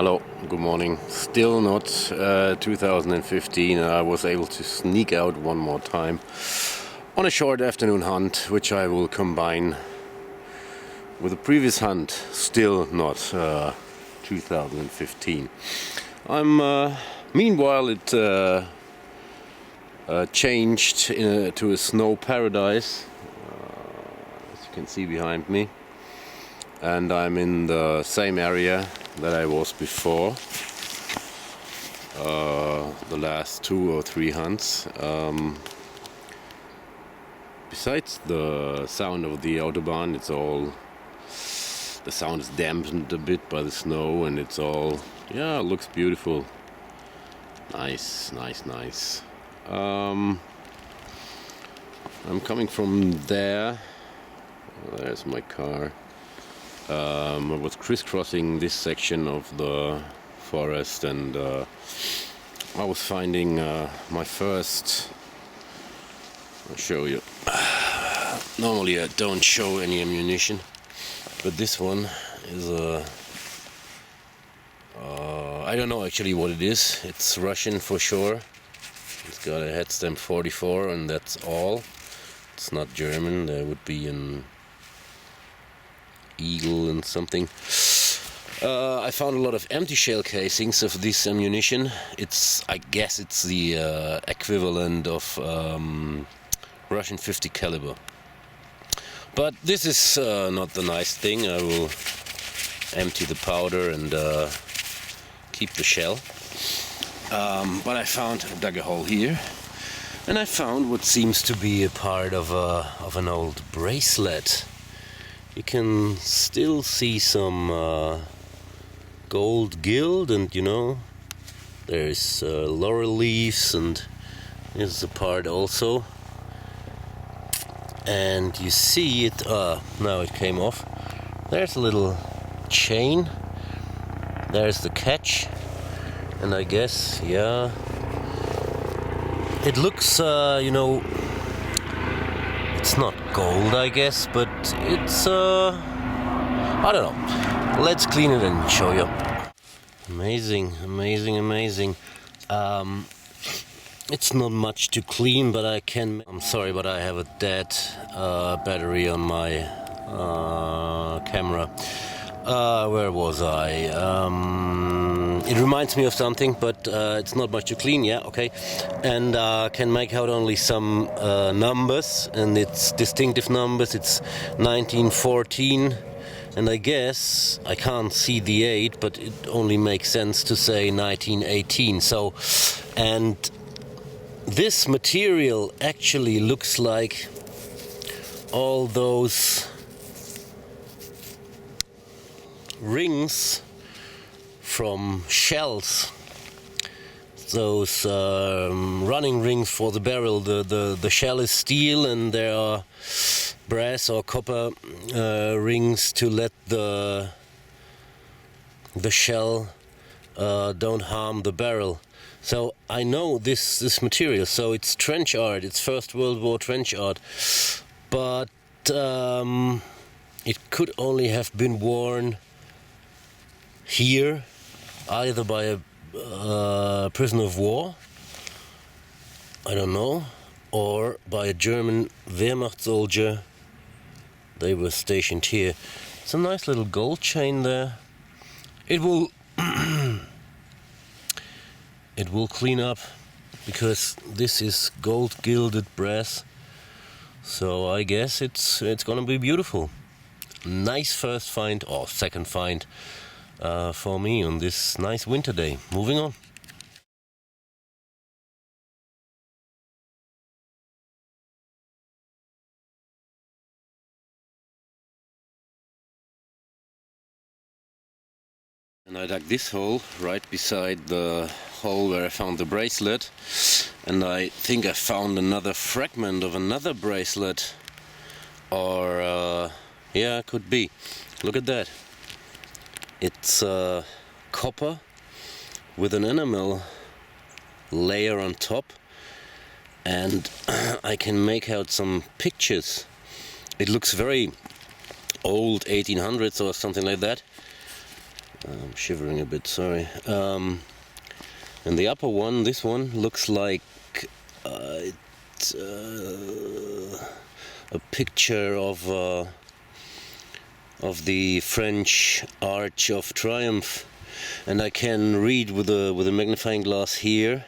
Hello, good morning. Still not 2015. I was able to sneak out one more time on a short afternoon hunt, which I will combine with the previous hunt. Still not 2015. Meanwhile, it changed to a snow paradise, as you can see behind me, and I'm in the same area that I was before the last 2 or 3 hunts. Besides the sound of the autobahn, the sound is dampened a bit by the snow, and it looks beautiful. Nice. I'm coming from there. There's my car. I was crisscrossing this section of the forest, and I was finding my first. I'll show you. Normally I don't show any ammunition, but this one is I don't know actually what it is. It's Russian for sure. It's got a head stamp 44, and that's all. It's not German. There would be an eagle and something. I found a lot of empty shell casings of this ammunition. I guess it's the equivalent of Russian 50 caliber. But this is not the nice thing. I will empty the powder and keep the shell. But I dug a hole here, and I found what seems to be a part of an old bracelet. You can still see some gold gild, and there's laurel leaves, and there's a part also. And you see it, now it came off. There's a little chain. There's the catch. And I guess, it looks, it's not gold, I guess, but it's, I don't know. Let's clean it and show you. Amazing. It's not much to clean, but I'm sorry, but I have a dead battery on my camera. Where was I? It reminds me of something, but it's not much to clean, okay. And can make out only some numbers, and it's distinctive numbers. It's 1914, and I guess I can't see the 8, but it only makes sense to say 1918. So, and this material actually looks like all those rings from shells, those running rings for the barrel. The shell is steel, and there are brass or copper rings to let the shell don't harm the barrel. So I know this material. So it's trench art. It's First World War trench art, but it could only have been worn here, either by a prisoner of war, I don't know, or by a German Wehrmacht soldier. They were stationed here. It's a nice little gold chain there. It will it will clean up, because this is gold gilded brass. So I guess it's gonna be beautiful. Nice first find, or second find, for me on this nice winter day. Moving on. And I dug this hole right beside the hole where I found the bracelet, and I think I found another fragment of another bracelet, or could be. Look at that. It's copper with an enamel layer on top, and I can make out some pictures. It looks very old, 1800s or something like that. I'm shivering a bit, sorry. And the upper one, this one, looks like it's a picture of the French Arch of Triumph, and I can read with a magnifying glass here.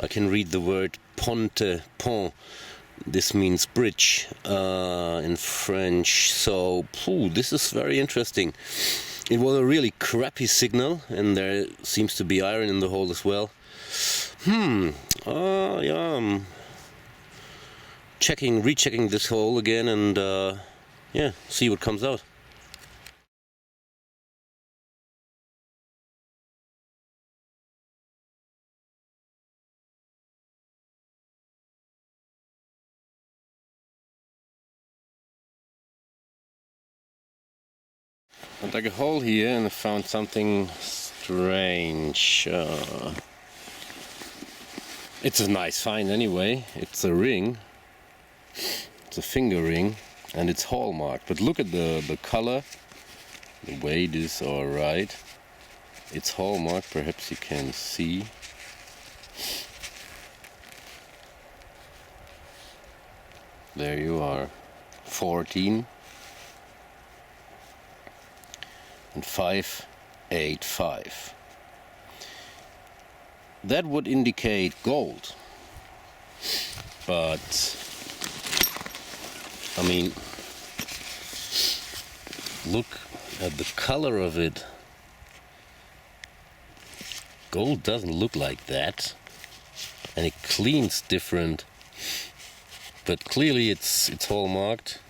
I can read the word pont. This means bridge in French. So, this is very interesting. It was a really crappy signal, and there seems to be iron in the hole as well. Yeah, I'm rechecking this hole again, and yeah, see what comes out. I dug a hole here and I found something strange. It's a nice find anyway. It's a ring. It's a finger ring, and it's hallmark. But look at the color. The weight is alright. It's hallmark, perhaps you can see. There you are. 14 and 585. That would indicate gold. But I mean, look at the color of it. Gold doesn't look like that, and it cleans different. But clearly it's hallmarked.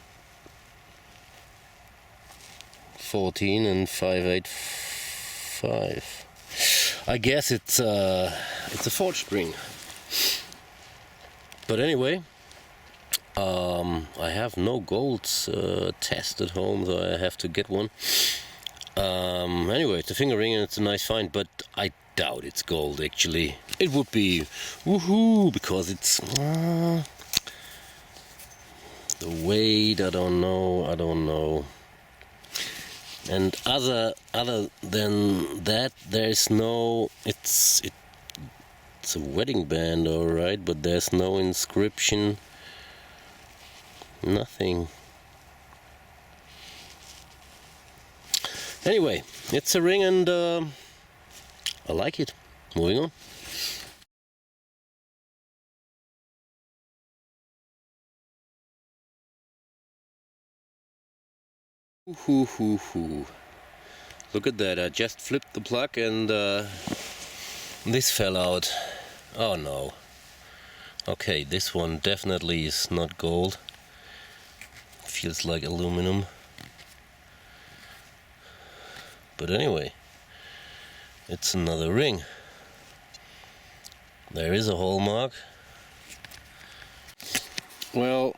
14 and 585. I guess it's a forged ring. But anyway, I have no gold test at home, so I have to get one. Anyway, it's a finger ring and it's a nice find, but I doubt it's gold actually. It would be woohoo, because it's the weight, I don't know. And other than that, there's no. It's a wedding band, all right, but there's no inscription. Nothing. Anyway, it's a ring, and I like it. Moving on. Look at that, I just flipped the plug and this fell out. Oh no. Okay, this one definitely is not gold. Feels like aluminum. But anyway, it's another ring. There is a hallmark. Well,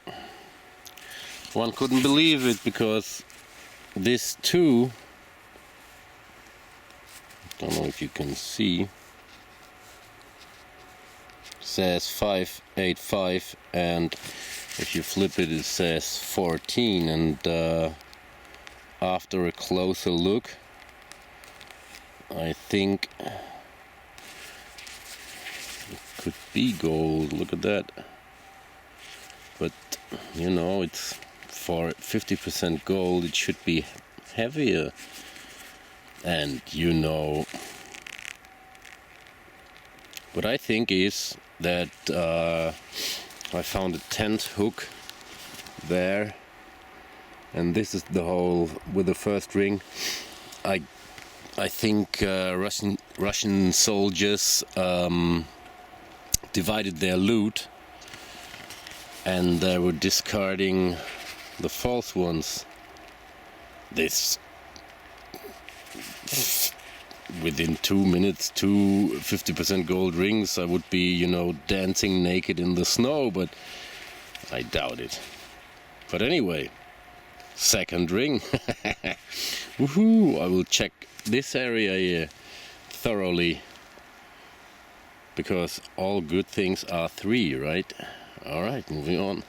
one couldn't believe it, because this too, don't know if you can see, says 585, and if you flip it, it says 14, and after a closer look, I think it could be gold. Look at that. But you know, it's for 50% gold, it should be heavier. And you know, what I think is that I found a tent hook there, and this is the hole with the first ring. I think Russian soldiers divided their loot, and they were discarding the false ones. This, within 2 minutes, 50% gold rings, I would be, you know, dancing naked in the snow, but I doubt it. But anyway, second ring. Woohoo! I will check this area here thoroughly, because all good things are three, right? Alright, moving on.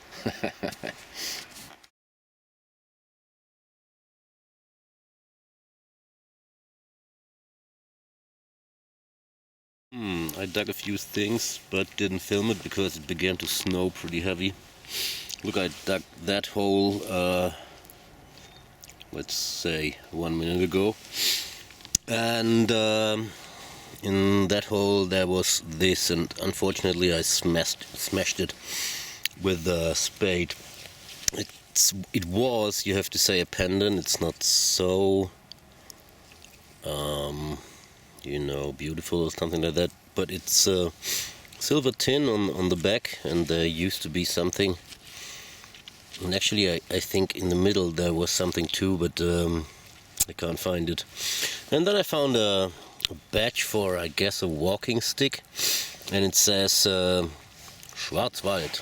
I dug a few things, but didn't film it because it began to snow pretty heavy. Look, I dug that hole, let's say 1 minute ago, and in that hole there was this, and unfortunately I smashed it with a spade. It was, you have to say, a pendant. It's not so beautiful or something like that, but it's silver tin on the back, and there used to be something, and actually I think in the middle there was something too, but I can't find it. And then I found a badge for, I guess, a walking stick, and it says Schwarzwald.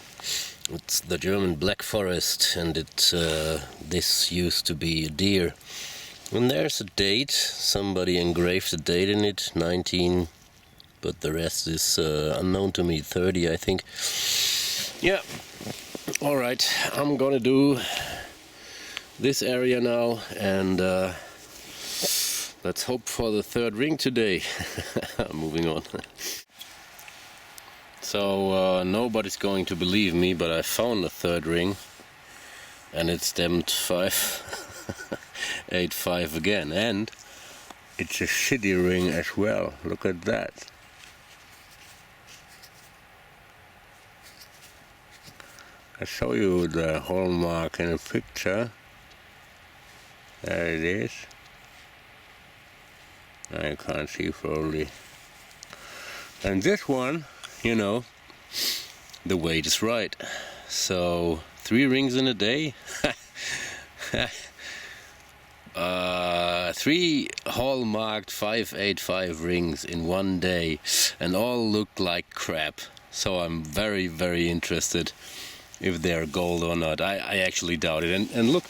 It's the German Black Forest, and this used to be a deer. And there's a date, somebody engraved a date in it, 19, but the rest is unknown to me, 30 I think. Yeah, alright, I'm gonna do this area now, and let's hope for the third ring today. Moving on. So nobody's going to believe me, but I found a third ring, and it's stamped 585 again, and it's a city ring as well. Look at that. I'll show you the hallmark in a picture. There it is. I can't see fully. And this one, you know, the weight is right. So 3 rings in a day. 3 hallmarked 585 rings in one day, and all look like crap. So I'm very, very interested if they're gold or not. I actually doubt it. And look,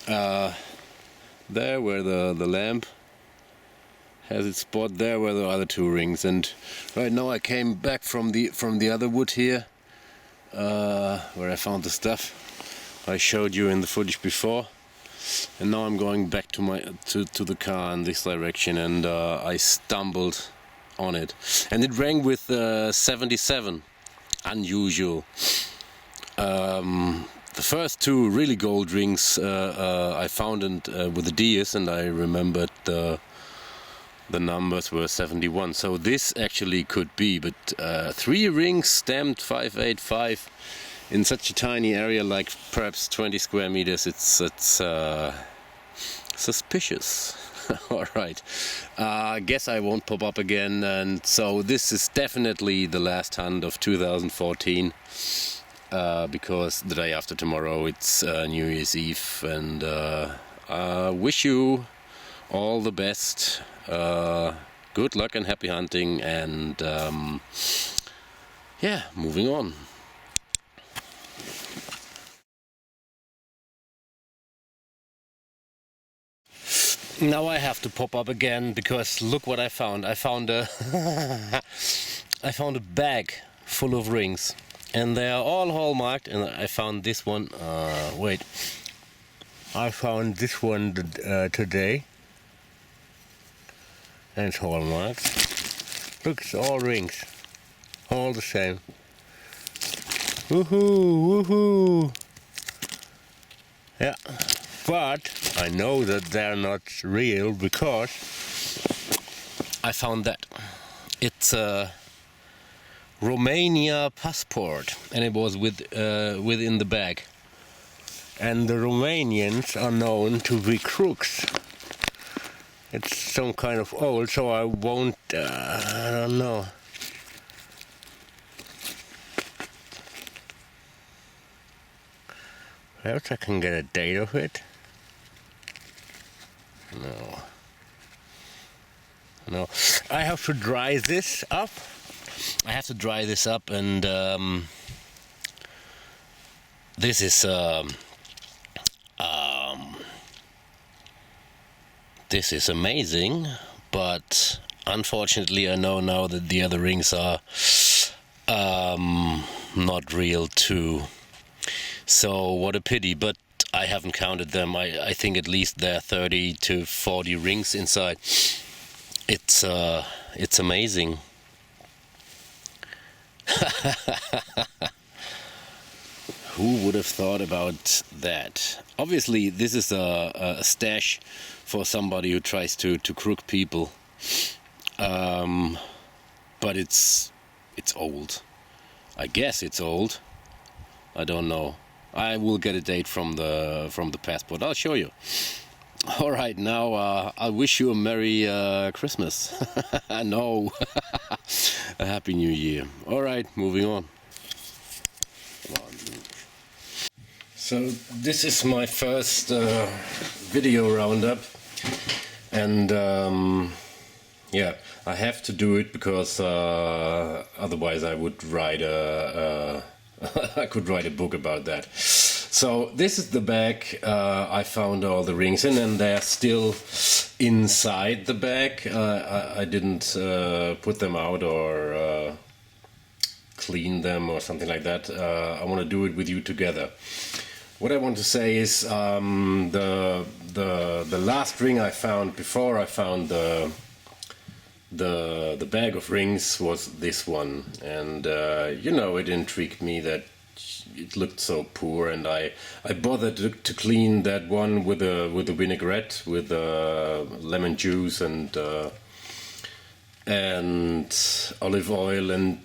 there where the lamp has its spot, there were the other 2 rings. And right now I came back from the other wood here, where I found the stuff I showed you in the footage before. And now I'm going back to the car in this direction, and I stumbled on it, and it rang with 77. Unusual. The first 2 really gold rings I found with the DS, and I remembered the numbers were 71. So this actually could be, but 3 rings stamped 585 in such a tiny area, like perhaps 20 square meters, it's suspicious. Alright, guess I won't pop up again, and so this is definitely the last hunt of 2014, because the day after tomorrow it's New Year's Eve, and wish you all the best, good luck and happy hunting, and yeah, moving on. Now I have to pop up again, because look what I found. I found a I found a bag full of rings, and they are all hallmarked. And I found this one. Wait, I found this one today, and it's hallmarked. Look, it's all rings, all the same. Woohoo! Woohoo! Yeah. But I know that they're not real, because I found that. It's a Romania passport, and it was within the bag. And the Romanians are known to be crooks. It's some kind of old, so I won't, I don't know. Perhaps I can get a date of it. No, I have to dry this up. And this is amazing, but unfortunately I know now that the other rings are not real too. So what a pity, but I haven't counted them. I think at least there are 30 to 40 rings inside. It's amazing. Who would have thought about that? Obviously, this is a stash for somebody who tries to crook people. But it's old. I guess it's old. I don't know. I will get a date from the passport. I'll show you. All right, now I wish you a Merry Christmas. No, a Happy New Year. All right, moving on. Come on. So this is my first video roundup, and yeah, I have to do it because otherwise I would write I could write a book about that. So this is the bag I found all the rings in, and they're still inside the bag. I didn't put them out or clean them or something like that. I want to do it with you together. What I want to say is the last ring I found before I found the bag of rings was this one, and you know, it intrigued me that it looked so poor, and I bothered to clean that one with a vinaigrette with lemon juice and olive oil, and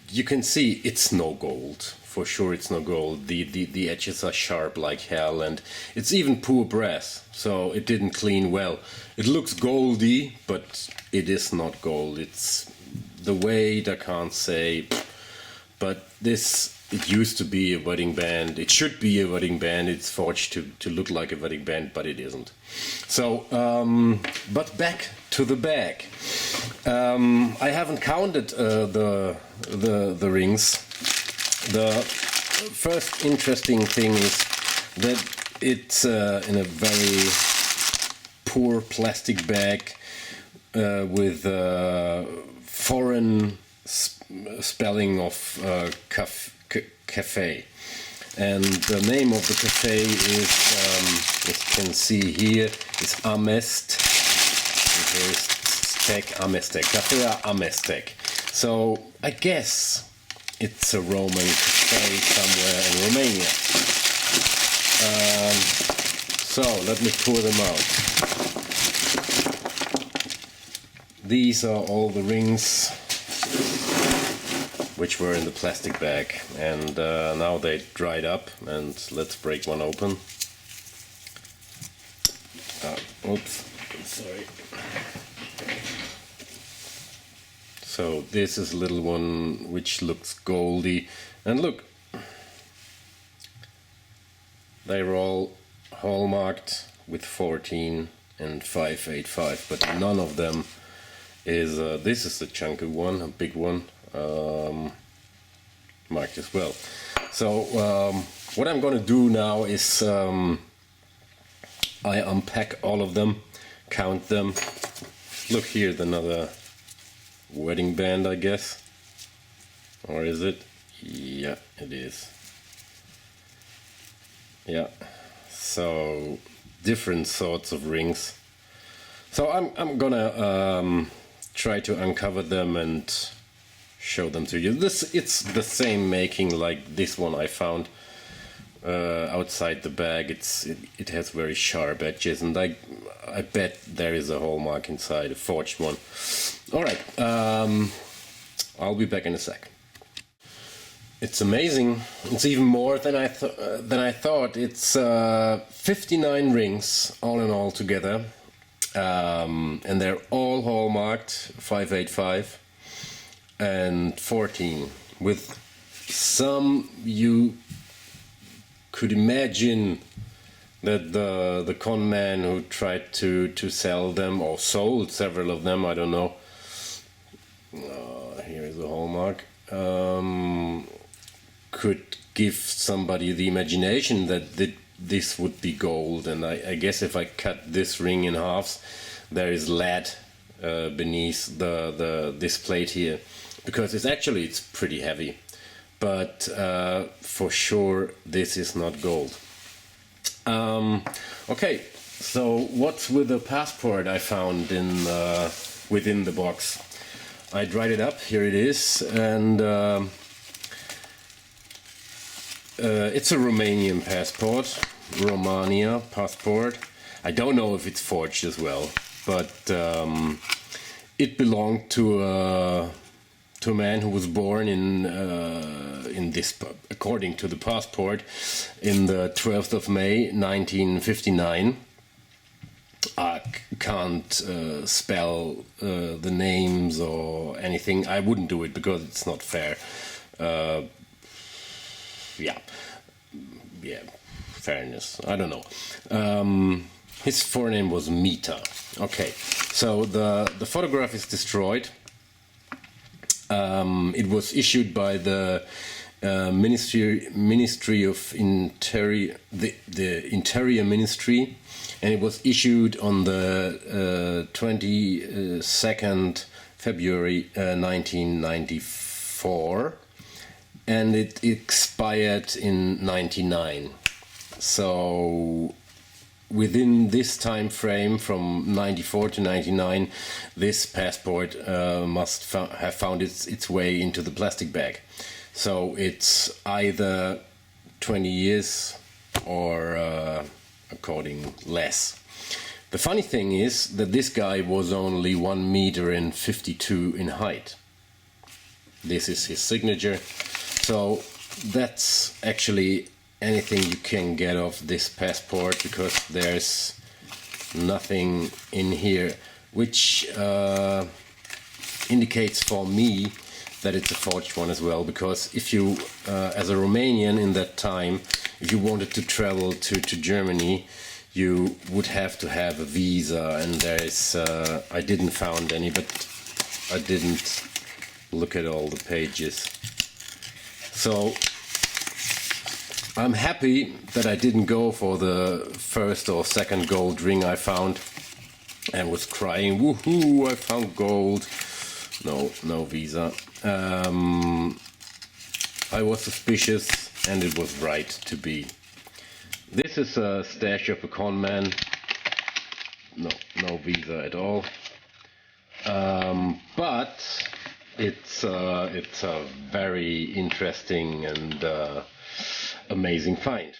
you can see it's no gold. For sure it's no gold. The edges are sharp like hell, and it's even poor brass, so it didn't clean well. It looks goldy, but it is not gold. It's the weight, I can't say, but it used to be a wedding band. It should be a wedding band. It's forged to look like a wedding band, but it isn't. So, but back to the bag. I haven't counted the rings. The first interesting thing is that it's in a very poor plastic bag with foreign spelling of cafe, and the name of the cafe is, as you can see here, is Amest. Here's Steak Amestec, Cafe Amestec. So I guess it's a Roman cafe somewhere in Romania. So let me pour them out. These are all the rings which were in the plastic bag, and now they dried up, and let's break one open. Oops, sorry. So this is a little one which looks goldy, and look, they're all hallmarked with 14 and 585, but none of them is, this is the chunky one, a big one, marked as well. So what I'm going to do now is I unpack all of them, count them. Look, here's another wedding band, I guess, or is it? Yeah, it is. Yeah, so different sorts of rings. So I'm gonna try to uncover them and show them to you. It's the same making like this one I found outside the bag. It has very sharp edges, and I bet there is a hallmark inside, a forged one. All right, I'll be back in a sec. It's amazing. It's even more than I thought. It's 59 rings all in all together, and they're all hallmarked 585 and 14. With some, you could imagine that the con man who tried to sell them, or sold several of them, I don't know. Here is a hallmark. Could give somebody the imagination that this would be gold, and I guess if I cut this ring in halves, there is lead beneath this plate here, because it's pretty heavy, but for sure this is not gold. Okay, so what's with the passport I found within the box? I dried it up. Here it is, and It's a Romanian passport, Romania passport. I don't know if it's forged as well, but it belonged to a man who was born in this, according to the passport, in the 12th of May 1959. I can't spell the names or anything. I wouldn't do it because it's not fair. Yeah, fairness. I don't know. His forename was Mita. Okay, so the photograph is destroyed. It was issued by the Ministry of Interior, the Interior Ministry, and it was issued on the 22nd February 1994, and it expired in 99. So within this time frame, from 94 to 99, this passport must have found its way into the plastic bag. So it's either 20 years or according less. The funny thing is that this guy was only 1 meter and 52 in height. This is his signature. So that's actually anything you can get off this passport, because there's nothing in here which indicates for me that it's a forged one as well, because if you, as a Romanian in that time, if you wanted to travel to Germany, you would have to have a visa, and there is, I didn't found any, but I didn't look at all the pages. So I'm happy that I didn't go for the first or second gold ring I found and was crying, woohoo, I found gold. No visa. I was suspicious, and it was right to be. This is a stash of a con man. No visa at all. But it's a very interesting and amazing find.